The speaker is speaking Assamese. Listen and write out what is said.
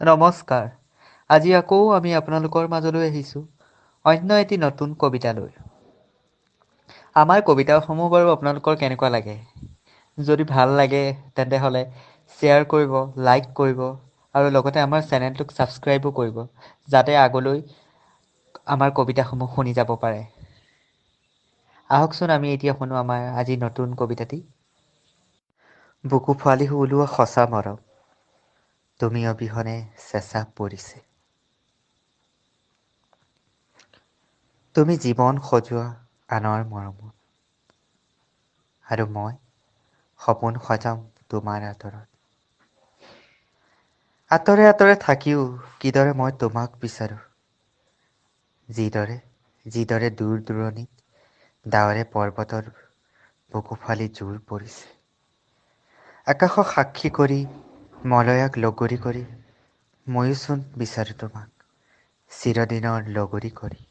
নমস্কাৰ। আজি আকৌ আমি আপোনালোকৰ মাজলৈ আহিছোঁ অন্য এটি নতুন কবিতা লৈ। আমাৰ কবিতাসমূহ বাৰু আপোনালোকৰ কেনেকুৱা লাগে? যদি ভাল লাগে তেন্তে হ'লে শ্বেয়াৰ কৰিব, লাইক কৰিব আৰু লগতে আমাৰ চেনেলটোক ছাবস্ক্ৰাইবো কৰিব, যাতে আগলৈ আমাৰ কবিতাসমূহ শুনি যাব পাৰে। আহকচোন আমি এতিয়া শুনো আমাৰ আজি নতুন কবিতাটি। বুকু ফালি ওলোৱা সঁচা মৰম, তুমি অবিহনে চেঁচা পৰিছে। তুমি জীৱন সজোৱা আনৰ মৰমত, আৰু মই সপোন সজাম তোমাৰ আদৰত। আঁতৰে আঁতৰে থাকিও কিদৰে মই তোমাক বিচাৰোঁ। যিদৰে দূৰ দূৰণিত ডাৱৰে পৰ্বতৰ বুকু ফালি জোৰ পৰিছে। আকাশক সাক্ষী কৰি, মলয়াক লগৰী কৰি, ময়োচোন বিচাৰোঁ তোমাক চিৰদিনৰ লগৰী কৰি।